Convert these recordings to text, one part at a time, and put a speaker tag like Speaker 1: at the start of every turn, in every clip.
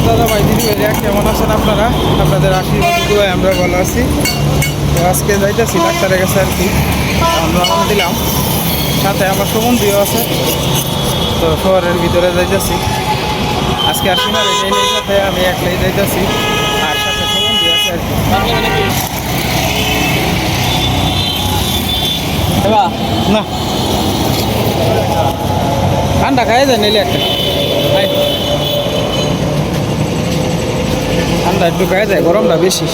Speaker 1: দাদা ভাই দিদি ভাইরা কেমন আছেন আপনারা? আপনাদের আশীর্বাদ আমরা ভালো আছি। তো আজকে যাইতেছি ডাক্তারের কাছে আর কি, আমরা রওনা দিলাম, সাথে আমার সম্বন্ধীও আছে। তো শহরের ভিতরে যাইতেছি আজকে, আর সীমারে নেই সাথে আমি একলাই যাইতেছি, আর সাথে সম্বন্ধী আছে আর কি। না ঠান্ডা খাই যায় নিলে একটা ঠান্ডা একটু খাই যায়, গরমটা বেশি।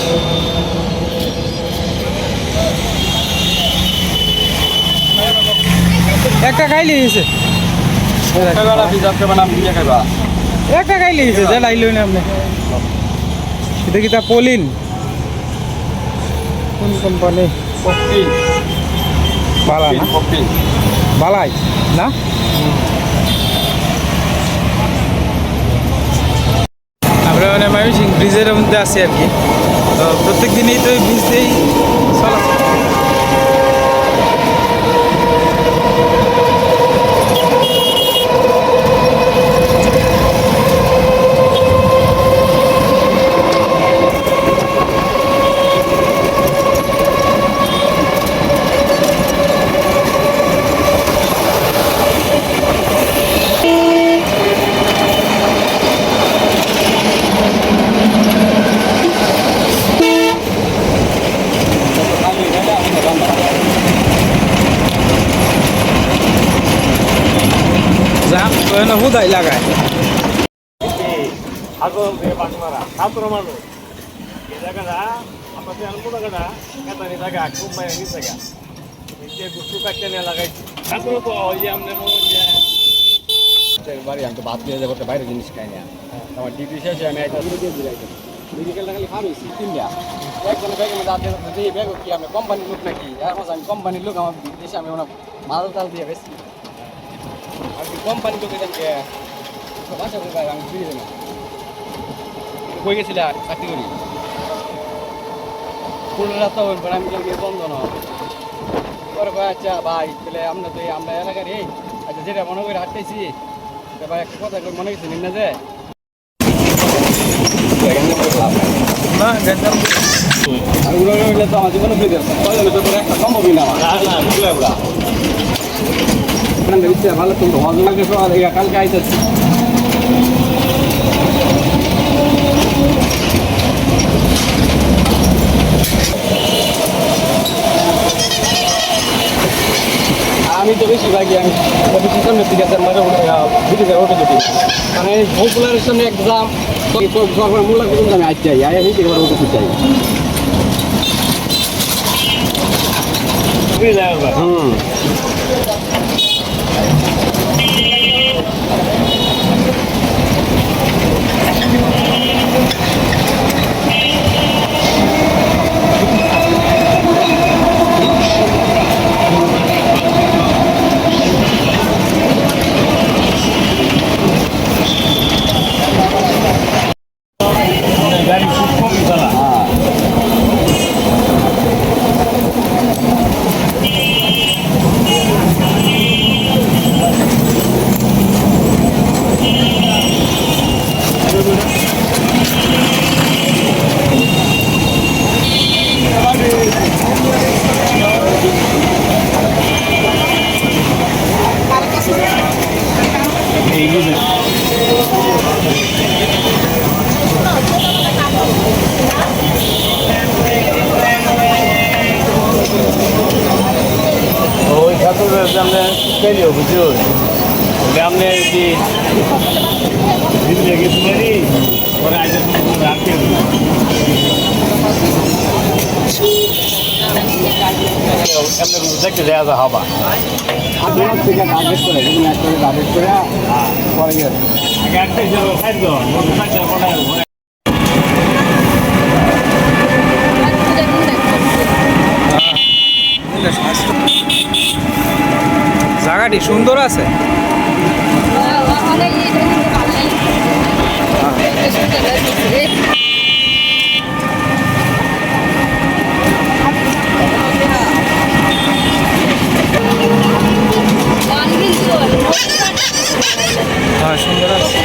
Speaker 1: একটা খাইলে গেছে, একটা খাইলে গেছে, যে লাইল না আপনি। এটা কি তা পলিন কোন কোম্পানি? বালা না, বালাই না। আমরা মানে ময়মনসিংহ ব্রিজের মধ্যে আছি আর কি। তো প্রত্যেক দিনেই তো ব্রিজ দিয়েই চলাচল। হুদাই লাগায়
Speaker 2: বাইরে জিনিস খাই না আমার ডিগ্রি শেষে আমি মেডিকেল খালি খাওয়া হয়েছি তিনটা একজন ব্যাগের মধ্যে ব্যাগ কি আমি কোম্পানির লোক নাকি আমি কোম্পানির লোক, আমার দেশে আমি ওনার মাল টাল দিয়ে বেশি আর কি কোম্পানির লোকের বাসা করে আমি ফিরে না কই গেছিল চাকরি করি পুরো রাস্তা হইল পরে আমি গিয়ে বন্ধ না পরে আচ্ছা ভাই তাহলে আমরা তো আমরা এলাকার এই আচ্ছা যেটা মনে করে হাঁটতেছি ভাই একটা কথা মনে গেছে নিন না যে তো আমার জীবনে একটা সম্ভবই না ভালো কিন্তু কালকে আইতেছি আমি তো বেশিরভাগই আমি সামনের দিকে ওটা দুটি মানে পপুলারের সামনে এক্সাম মূল্য পর্যন্ত আমি আজ চাই আমি এবার ওটা চাই। আমরা পেলেও বুঝুন আপনি কি পরে আজ রাখতে দেখতে দেওয়া হবা থেকে টার্গেট করে টার্গেট করে পরে একটাই খাদ্য
Speaker 1: জায়গাটি সুন্দর আছে। হ্যাঁ সুন্দর আছে।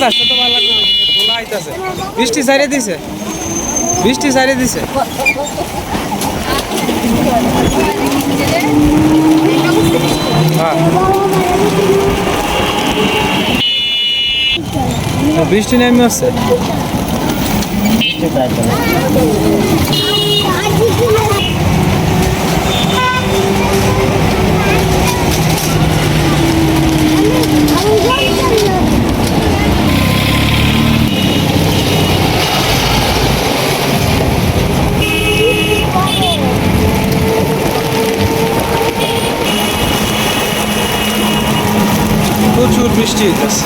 Speaker 1: বাতাসটা তো ভালো লাগবে, ধুলা আইতাছে। বৃষ্টি ছাড়িয়ে দিছে, বৃষ্টি ছাড়িয়ে দিছে। হ্যাঁ, বৃষ্টি নেমে আসছে। প্রচুর বৃষ্টি হইতেছে।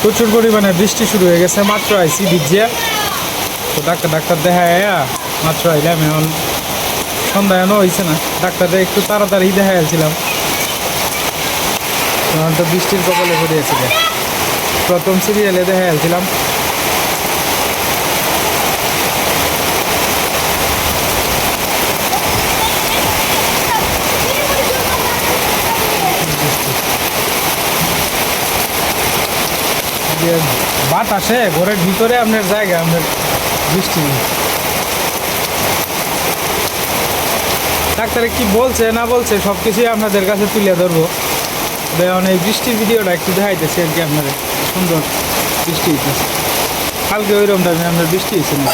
Speaker 1: প্রচুর পরিমাণে বৃষ্টি শুরু হয়ে গেছে। মাত্র আইসি ভিজিয়া, তো ডাক্তার দেখায় মাত্র আইলাম। এখন সন্ধ্যা এখনো হয়েছে না, ডাক্তারটা একটু তাড়াতাড়ি দেখাইছিলাম। তখন তো বৃষ্টির কপালে পড়িয়েছিল। প্রথম সিরিয়ালে দেখাইছিলাম। বাতাসে ঘরের ভিতরে আপনার জায়গা, আপনার বৃষ্টি। ডাক্তারে কি বলছে না বলছে সব কিছুই আপনাদের কাছে তুলে ধরবো। এখন এই বৃষ্টির ভিডিওটা একটু দেখাইতেছি আর কি। আপনার সুন্দর বৃষ্টি হইতেছে, কালকে ওইরকম টাইমে আপনার বৃষ্টি হয়েছে না।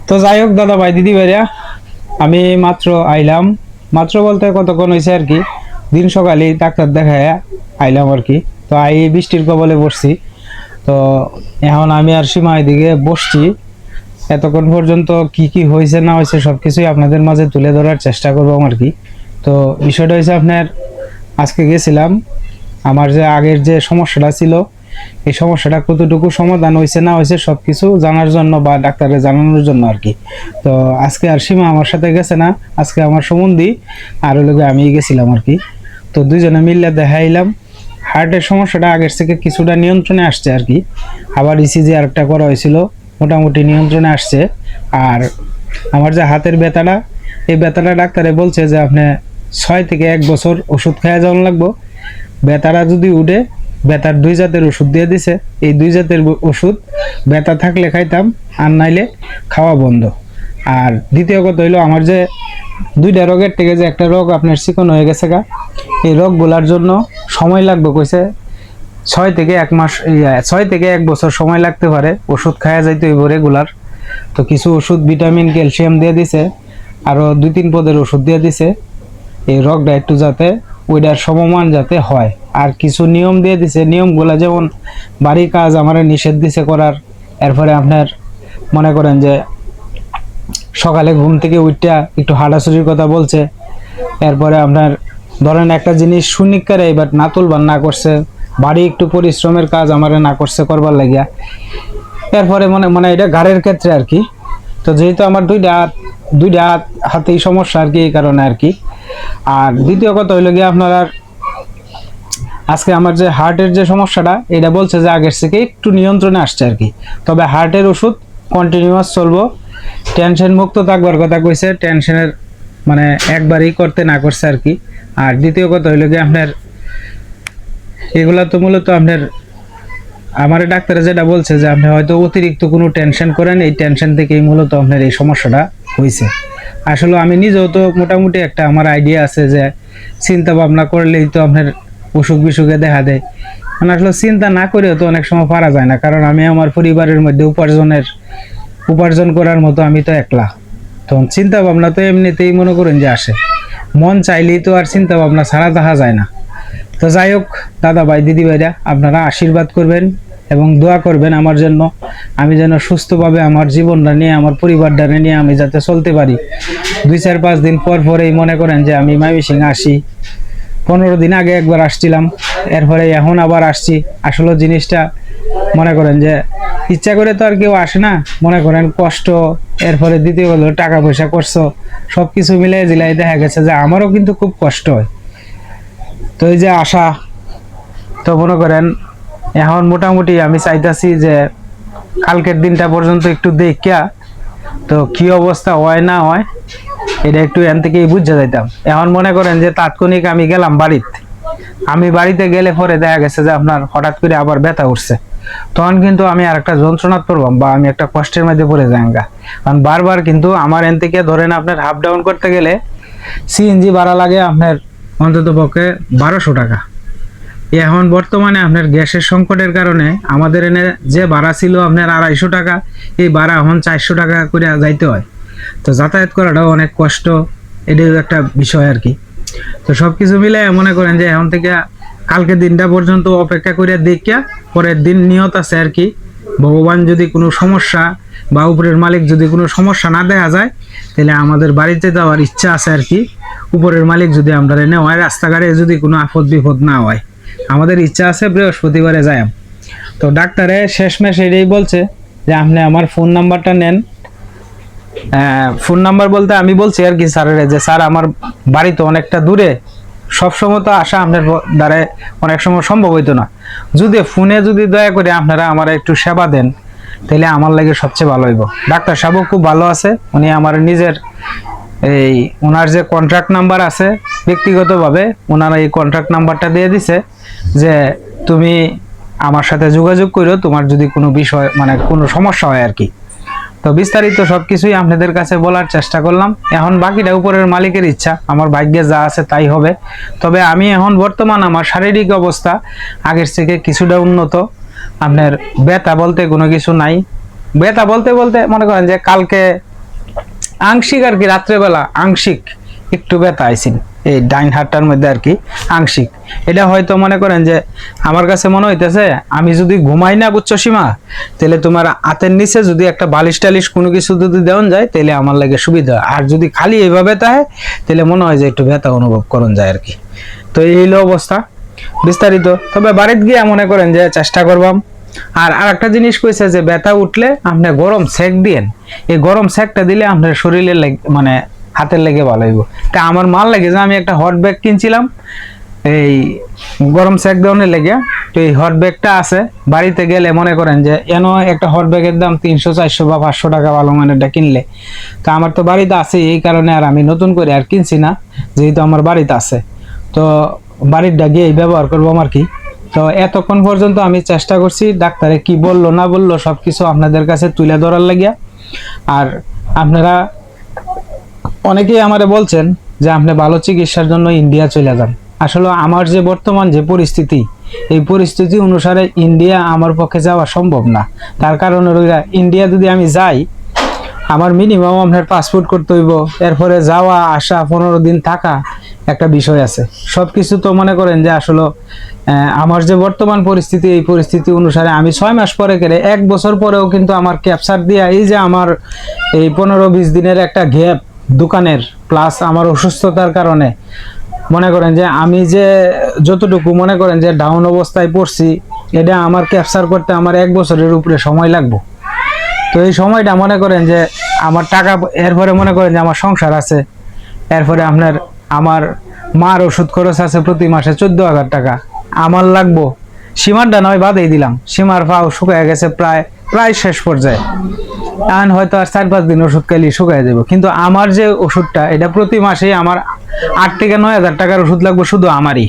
Speaker 1: তো যাই হোক দাদা ভাই দিদি ভাইরা, আমি মাত্র আইলাম। মাত্র বলতে কতক্ষণ হয়েছে আর কি, দিন সকালে ডাক্তার দেখায় আইলাম আর কি। তো বৃষ্টির কবলে বসছি। তো এখন আমি আর সীমা এদিকে বসছি। এতক্ষণ পর্যন্ত কি কি হয়েছে না হয়েছে সব কিছুই আপনাদের মাঝে তুলে ধরার চেষ্টা করবো আর কি। তো বিষয়টা হয়েছে, আপনার আজকে গেছিলাম, আমার যে আগের যে সমস্যাটা ছিল এই সমস্যাটা কতটুকু সমাধান হয়েছে না হয়েছে সব কিছু জানার জন্য বা ডাক্তারের জানানোর জন্য আর কি। তো আজকে আর সীমা আমার সাথে গেছে না, আজকে আমার সম্বন্ধী আর লোকে আমি গেছিলাম আর কি। তো দুজনে মিললে দেখাইলাম। হার্টের সমস্যাটা আগের থেকে কিছুটা নিয়ন্ত্রণে আসছে আর কি। আবার ইসিজি আরেকটা করা হয়েছিল, মোটামুটি নিয়ন্ত্রণে আসছে। আর আমার যে হাতের ব্যথাটা, এই ব্যথাটা ডাক্তারে বলছে যে আপনি 6 থেকে 1 বছর ওষুধ খাওয়া যাওয়ান লাগবো। ব্যথাটা যদি উঠে, ব্যথার 2 জাতের ওষুধ দিয়ে দিছে। এই 2 জাতের ওষুধ ব্যথা থাকলে খাইতাম, আর নাইলে খাওয়া বন্ধ। আর দ্বিতীয় কথা হইলো, আমার যে 2টা রোগের থেকে যে একটা রোগ আপনার চিকন হয়ে গেছে গা, এই রোগগুলার জন্য সময় লাগবে কইছে 6 থেকে 1 মাস, 6 থেকে 1 বছর সময় লাগতে পারে। ওষুধ খাওয়া যাইতে হইব রেগুলার। তো কিছু ওষুধ ভিটামিন ক্যালসিয়াম দিয়ে দিছে, আরও 2-3 পদের ওষুধ দিয়ে দিছে এই রোগটা একটু যাতে ওইটার সমমান যাতে হয়। আর কিছু নিয়ম দিয়ে দিছে, নিয়মগুলা যেমন বাড়ি কাজ আমার নিষেধ দিছে করার। এরপরে আপনার মনে করেন যে সকালে ঘুম থেকে উঠটা একটু হাঁটাচুরির কথা বলছে। এরপরে আপনার ধরেন একটা জিনিস সুনিকারে এবার না তুলবার না করছে, বাড়ি একটু পরিশ্রমের কাজ আমার না করছে করবার লাগিয়া। এরপরে মানে এটা ঘাড়ের ক্ষেত্রে আর কি। তো যেহেতু আমার দুইটা হাতেই সমস্যা আর কি, এই কারণে আর কি। আর দ্বিতীয় কথা হইল গিয়ে আপনার আজকে আমার যে হার্টের যে সমস্যাটা, এটা বলছে যে আগের থেকে একটু নিয়ন্ত্রণে আসছে আর কি। তবে হার্টের ওষুধ কন্টিনিউয়াস চলবো, টেনশন মুক্ত থাকবার কথা কইছে। টেনশনের মানে একবারই করতে না করছে আর কি। আর দ্বিতীয় কথা হইল গিয়ে আপনার এগুলা তো মূলত আপনার আমার ডাক্তারে যেটা বলছে যে আপনি হয়তো অতিরিক্ত কোনো টেনশন করেন, এই টেনশন থেকেই মূলত আপনার এই সমস্যাটা হয়েছে। আসলে আমি নিজেও তো মোটামুটি একটা আমার আইডিয়া আছে যে চিন্তা ভাবনা করলেই তো আপনার অসুখ বিসুখে দেখা দেয়। মানে আসলে চিন্তা না করেও তো অনেক সময় পারা যায় না, কারণ আমি আমার পরিবারের মধ্যে উপার্জন করার মতো আমি তো একলা। তখন চিন্তা ভাবনা তো এমনিতেই মনে করেন যে আসে, মন চাইলেই তো আর চিন্তা ভাবনা ছাড়া দেখা যায় না। তো যাই হোক দাদা ভাই দিদি ভাইরা, আপনারা আশীর্বাদ করবেন এবং দোয়া করবেন আমার জন্য, আমি যেন সুস্থভাবে আমার জীবনটা নিয়ে আমার পরিবারটা নিয়ে আমি যাতে চলতে পারি। 2-4-5 দিন পর পরেই মনে করেন যে আমি ময়মনসিংহ আসি। 15 দিন আগে একবার আসছিলাম, এরপরে এখন আবার আসছি। আসলে জিনিসটা মনে করেন যে ইচ্ছা করে তো আর কেউ আসে না, মনে করেন কষ্ট, এরপরে দ্বিতীয় হলো টাকা পয়সা করছো, সব কিছু মিলাই জিলাই দেখা গেছে যে আমারও কিন্তু খুব কষ্ট হয়। তো এই যে আশা, তো মনে করেন এখন মোটামুটি আমি চাইতাছি যে কালকের দিনটা পর্যন্ত একটু দেখিয়া তো কি অবস্থা হয় না হয় এটা একটু এখান থেকেই বুঝা যাইতাম। এখন মনে করেন যে তাৎক্ষণিক আমি গেলাম বাড়িতে গেলে পরে দেখা গেছে যে আপনার হঠাৎ করে আবার ব্যথা উঠছে, তখন কিন্তু আমি আর একটা যন্ত্রণাত পড়বাম বা আমি একটা কষ্টের মধ্যে পড়ে যাইগা। কারণ বারবার কিন্তু আমার এন থেকে ধরেন আপনার হাফ ডাউন করতে গেলে সিএনজি ভাড়া লাগে আপনার অন্তত পক্ষে 1200 টাকা। এখন বর্তমানে আপনার গ্যাসের সংকটের কারণে আমাদের এনে যে ভাড়া ছিল আপনার 250 টাকা, এই ভাড়া এখন 400 টাকা করে যাইতে হয়। তো যাতায়াত করাটাও অনেক কষ্ট, এটাও একটা বিষয় আর কি। তো সব কিছু মিলে মনে করেন যে এখন থেকে কালকে দিনটা পর্যন্ত অপেক্ষা করে দেখিয়া পরের দিন নিয়ত আছে আর কি, ভগবান যদি কোনো সমস্যা বা উপরের মালিক যদি কোনো সমস্যা না দেখা যায় তাহলে আমাদের বাড়িতে যাওয়ার ইচ্ছা আছে আর কি। উপরের মালিক যদি আমরা নেওয়ায় রাস্তাঘাটে যদি কোনো আপদ বিপদ না হয়, আমাদের ইচ্ছা আছে বৃহস্পতিবারে যাই। তো ডাক্তারে শেষমেশ এটাই বলছে যে আপনি আমার ফোন নাম্বারটা নেন। ফোন নাম্বার বলতে আমি বলছি আর কি স্যারের যে স্যার আমার বাড়ি তো অনেকটা দূরে, সবসময় তো আসা আপনার দ্বারা অনেক সময় সম্ভব হইতো না, যদি ফোনে যদি দয়া করে আপনারা আমার একটু সেবা দেন তাহলে আমার লাগে সবচেয়ে ভালো হইব। ডাক্তার সাহেব খুব ভালো আছে, উনি আমার নিজের এই ওনার যে কন্ট্রাক্ট নাম্বার আছে ব্যক্তিগতভাবে ওনারা এই কন্ট্রাক্ট নাম্বারটা দিয়ে দিছে যে তুমি আমার সাথে যোগাযোগ করো তোমার যদি কোনো বিষয় মানে কোনো সমস্যা হয় আর কি। তো বিস্তারিত সবকিছুই আপনাদের কাছে বলার চেষ্টা করলাম। এখন বাকিটা উপরের মালিকের ইচ্ছা, আমার ভাগ্যে যা আছে তাই হবে। তবে আমি এখন বর্তমান আমার শারীরিক অবস্থা আগের থেকে কিছুটা উন্নত। আপনার ব্যথা বলতে কোনো কিছু নাই, ব্যথা বলতে বলতে মনে করেন যে কালকে আংশিক আর কি, রাত্রেবেলা আংশিক একটু ব্যথা আইছিল এই ডাইন হাতটার মধ্যে আর কি, আংশিক। এটা হয়তো মনে করেন যে আমার কাছে মনে হইতেছে আমি যদি ঘুমাই না বুঝছো সীমা, তাহলে তোমার হাতের নিচে যদি একটা বালিশ টালিশ কোনো কিছু যদি দেওয়া যায় তাহলে আমার লাগে সুবিধা, আর যদি খালি এইভাবে থাকে তাহলে মনে হয় যে একটু ব্যথা অনুভব করন যায় আর কি। তো এই হলো অবস্থা বিস্তারিত। তবে বাড়িতে গিয়ে মনে করেন যে চেষ্টা করবাম। আর আরেকটা জিনিস কইছে যে ব্যথা উঠলে আপনি গরম সেক দিয়েন, এই গরম সেকটা দিলে আপনার শরীরে মানে হাতের লেগে ভালো হইব। তা আমার মাল লাগে যে আমি একটা হট ব্যাগ কিনছিলাম এই গরম সেক দেওয়ার লেগে, তো এই হট ব্যাগটা আছে বাড়িতে গেলে মনে করেন যে এন একটা হট ব্যাগের দাম 300-400 বা 500 টাকা ভালো মানেরটা কিনলে। তো আমার তো বাড়িতে আছে, এই কারণে আর আমি নতুন করে আর কিনছি না, যেহেতু আমার বাড়িতে আছে। তো বাড়িটা গিয়ে ব্যবহার করবো আমার কি। তো এতক্ষণ পর্যন্ত আমি চেষ্টা করছি ডাক্তারে কি বললো না বললো সবকিছু আপনাদের কাছে তুলে ধরার লাগিয়া। আর আপনারা অনেকেই আমারে বলছেন যে আপনি ভালো চিকিৎসার জন্য ইন্ডিয়া চলে যান। আসলে আমার যে বর্তমান যে পরিস্থিতি, এই পরিস্থিতি অনুসারে ইন্ডিয়া আমার পক্ষে যাওয়া সম্ভব না। তার কারণে ইন্ডিয়া যদি আমি যাই আমার মিনিমাম আপনার পাসপোর্ট করতে হইব, এরপরে যাওয়া আসা 15 দিন থাকা একটা বিষয় আছে। সব কিছু তো মনে করেন যে আসলে আমার যে বর্তমান পরিস্থিতি, এই পরিস্থিতি অনুসারে আমি 6 মাস পরে গেলে 1 বছর পরেও কিন্তু আমার ক্যাপচার দিয়া এই যে আমার এই 15-20 দিনের একটা গ্যাপ দোকানের প্লাস আমার অসুস্থতার কারণে মনে করেন যে আমি যে যতটুকু মনে করেন যে ডাউন অবস্থায় পড়ছি, এটা আমার ক্যাপচার করতে আমার 1 বছরের উপরে সময় লাগবে। তো এই সময়টা মনে করেন যে আমার টাকা, এরপরে মনে করেন যে আমার সংসার আছে, এরপরে আপনার আমার মার ওষুধ খরচ আছে প্রতি মাসে 14,000 টাকা আমার লাগবো। সীমারটা নয় বাদেই দিলাম, সীমার পাও শুকায় গেছে প্রায় শেষ পর্যায়ে, এখন হয়তো আর 4-5 দিন ওষুধ খাইলে শুকায় যাবো। কিন্তু আমার যে ওষুধটা এটা প্রতি মাসেই আমার 8 থেকে 9,000 টাকার ওষুধ লাগবে শুধু আমারই।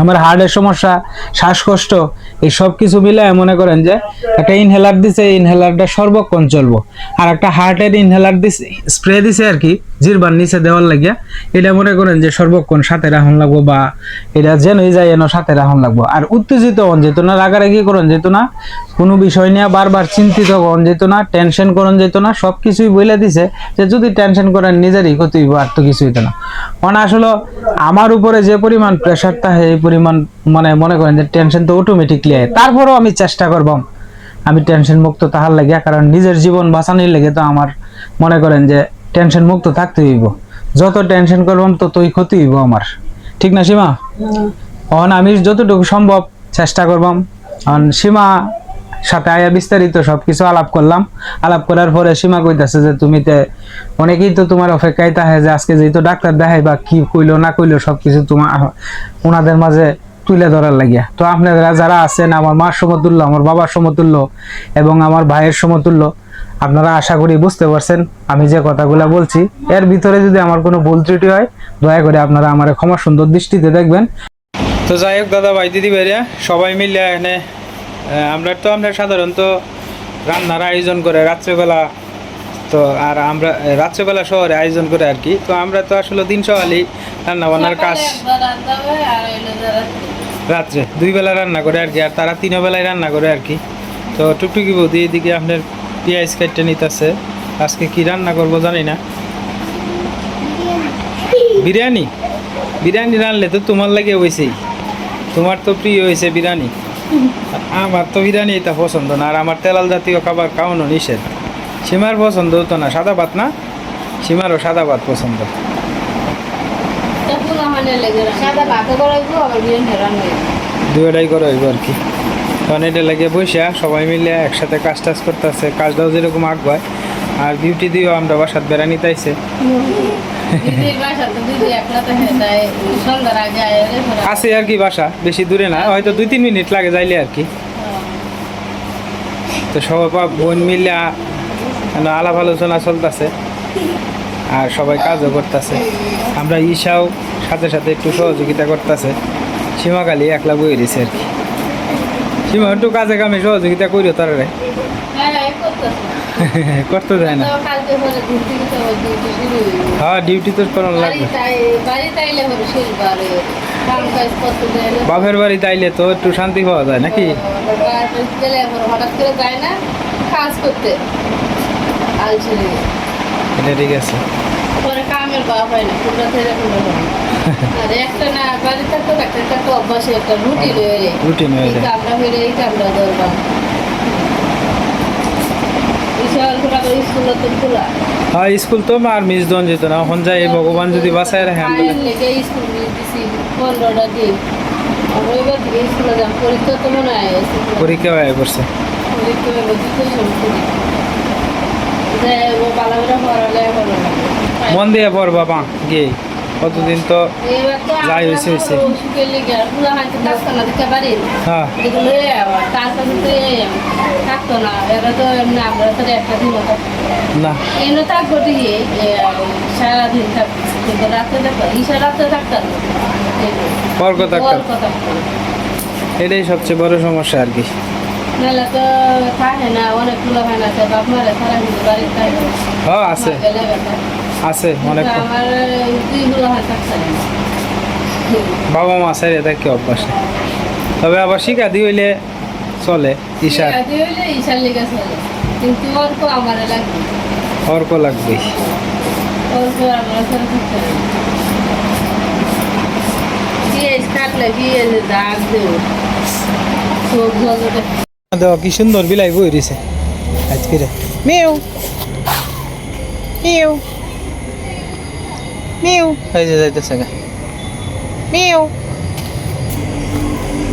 Speaker 1: আমার হার্টের সমস্যা, শ্বাসকষ্ট, এই সব কিছু মিলে মনে করেন যে একটা ইনহেলার দিছে, ইনহেলারটা সর্বক্ষণ চলবো। আর একটা হার্টের ইনহেলার দিছে, স্প্রে দিছে আর কি জিরবার নিচে দেওয়ার লাগিয়া, এটা মনে করেন যে সর্বক্ষণ সাথে রাখুন লাগবো, বা এটা যেনই যায় এনো সাথে রাখুন লাগবো। আর উত্তেজিত হন যেত না, রাগারাগি করন যেত না, কোনো বিষয় নিয়ে বারবার চিন্তিত করন যেত না, টেনশন করন যেত না। সব কিছুই বলে দিছে যে যদি টেনশন করেন নিজেরই ক্ষতি হইব, আর তো কিছু হইতো না। মানে আসলে আমার উপরে যে পরিমাণ প্রেশার থাকে এই পরিমাণ মানে মনে করেন যে টেনশন তো অটোমেটিকলি হয়। তারপরেও আমি চেষ্টা করব আমি টেনশন মুক্ত তাহার লাগিয়া, কারণ নিজের জীবন বাঁচানোর লেগে তো আমার মনে করেন যে টেনশন মুক্ত থাকতে হইব। যত টেনশন করবাম ততই ক্ষতি হইব আমার, ঠিক না সীমা? এখন আমি যতটুকু সম্ভব চেষ্টা করবাম। কারণ সীমা সাথে আয়া বিস্তারিত সবকিছু আলাপ করলাম। আলাপ করার পরে সীমা কইতাছে যে তুমি তে অনেকেই তো তোমার অপেক্ষায় থাকে যে আজকে যেহেতু ডাক্তার দেখাই বা কি কইলো না কইলো সবকিছু তোমার ওনাদের মাঝে তুলে ধরার লাগিয়া। তো আপনারা যারা আছেন আমার মার সমতুল্য, আমার বাবার সমতুল্য এবং আমার ভাইয়ের সমতুল্য, আপনারা আশা করি বুঝতে পারছেন আমি যে কথাগুলো বলছি। এর ভিতরে যদি আমার কোনো ভুল ত্রুটি হয় দয়া করে আপনারা আমার ক্ষমা সুন্দর দৃষ্টিতে দেখবেন। তো যাই হোক দাদা ভাই দিদি ভাইরা সবাই মিলে এখানে আমরা তো সাধারণত রান্নার আয়োজন করে রাত্রেবেলা, তো আর আমরা রাত্রেবেলা শহরে আয়োজন করে আর কি। তো আমরা তো আসলে দিন সকালেই রান্না বান্নার কাজ, রাত্রে 2 বেলা রান্না করে আর কি, আর তারা 3 বেলায় রান্না করে আর কি। তো টুকটুকি বৌদি এদিকে আপনার পেঁয়াজ কাটতে নিতেছে। আজকে কি রান্না করবো জানি না। বিরিয়ানি, বিরিয়ানি রানলে তো তোমার লাগে হয়েছেই, তোমার তো প্রিয় হয়েছে বিরিয়ানি। আমার তো বিরিয়ানি এটা পছন্দ না, আর আমার তেলাল জাতীয় খাবার খাওয়ানো নিষেধ। সীমার পছন্দ হতো না, সাদা ভাত না, সীমারও সাদা ভাত পছন্দ। দুটাই করে হইব আর কি। কারণ এটা লাগে বসে সবাই মিলে একসাথে কাজ টাজ করতেছে, কাজটাও যেরকম আগুয়ায়। আর বিউটি দিয়েও আমরা বাসাত বেড়ানি তাইছে আছে আর কি, বাসা বেশি দূরে না, হয়তো 2-3 মিনিট লাগে যাইলে আর কি। তো সবাই বোন মিলে আলাপ আলোচনা চলতেছে আর সবাই কাজও করতেছে। আমরা ঈশাও সাথে সাথে একটু সহযোগিতা করতেছে। সীমাকালী একলা বই দিছে আর কি। সীমা একটু কাজে কামে সহযোগিতা করিও তারা করতে যায় না। হ্যাঁ ডিউটি তো করার লাগবে। বাপের বাড়ি তাইলে তো একটু শান্তি পাওয়া যায় নাকি? এটা ঠিক আছে। রুটিন হয়ে যায়। হ্যাঁ স্কুল তো আর মিস দন যেত না, এখন যাই ভগবান যদি বাঁচায় রাখে আমরা। পরীক্ষা হয়ে পড়ছে, মন দিয়ে পড়বা পা গিয়ে কতদিন তো যাই হয়েছে হয়েছে। হ্যাঁ না এটাই সবচেয়ে বড় সমস্যা আর কি। হ্যাঁ আছে আছে অনেক বাবা মা সাইরে থাকে অভ্যাস, তবে আবার শিখা দি হইলে চলে। ঈশা অর্ক লাগবে, কি সুন্দর বিলাই বই রয়েছে আজকে। মেউ মেউ মেউ এই যে যাইতেছে গা মেউ।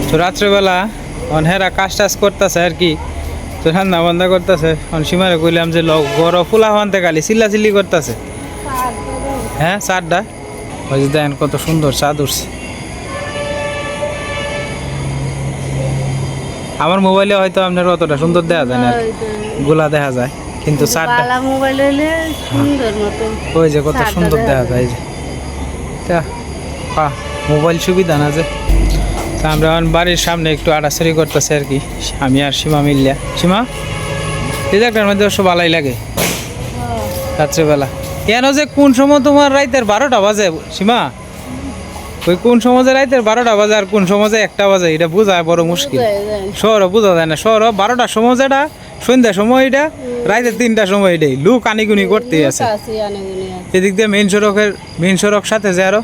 Speaker 1: তো রাত্রেবেলা অনহেরা কাজ টাজ করতেছে আর কি। তো রান্না বান্না করতেছে, সীমারে কইলাম যে গড় ফুলা হানতে খালি চিল্লাচিল্লি করতেছে। হ্যাঁ চারটা ওই যে দেখেন কত সুন্দর চাঁদ উঠছে। আমার মোবাইলে হয়তো আপনার অতটা সুন্দর দেখা যায় না, গোলা দেখা যায়, কিন্তু চারটা ওই যে কত সুন্দর দেখা যায়। যে মোবাইল সুবিধা না যে। তা আমরা এখন বাড়ির সামনে একটু আড়াছড়ি করতেছি আর কি, আমি আর সীমা মিললা। সীমা এই জায়গাটার মধ্যে অবশ্য ভালোই লাগে রাত্রেবেলা। কেন যে কোন সময় তোমার রাইতের 12টা বাজে সীমা, ওই কোন সময় যে রাইতের 12টা বাজে আর কোন সময় যে 1টা বাজে এটা বোঝা বড় মুশকিল। শহরও বোঝা যায় না, শহর 12টার সময় যেটা সন্ধ্যার সময় এটা, রাইতের 3টার সময় এটাই লুক আনিগুনি করতেই আছে। এদিক দিয়ে মেইন সড়ক সাথে যে আরো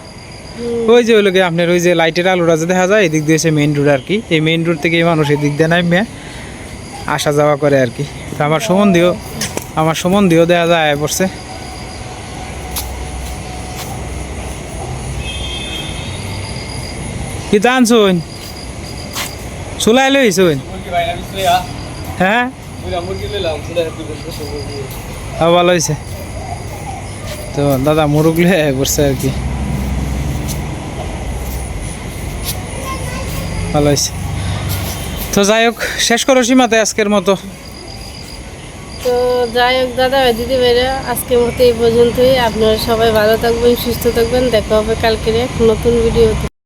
Speaker 1: ওই যে ওইগুলো আপনার ওই যে লাইটের আলোটা যে দেখা যায়, এদিক দিয়ে হচ্ছে মেইন রোড আর কি। এই মেইন রোড থেকে মানুষ এদিক দিয়ে নামে আসা যাওয়া করে আর কি। তো আমার সম্বন্ধীও দেখা যায় পড়ছে। কি তা আনছুন চুলাই লইছুন? হ্যাঁ ভালো হয়েছে তো দাদা, মুরগ লিয়ে পড়ছে আর কি, ভালো হয়েছে। তো যাই হোক, শেষ করো সীমাতে আজকের মতো।
Speaker 3: তো যাই হোক দাদা ভাই দিদি ভাইরা, আজকের মতো এই পর্যন্তই। আপনারা সবাই ভালো থাকবেন, সুস্থ থাকবেন, দেখা হবে কালকের এক নতুন ভিডিওতে।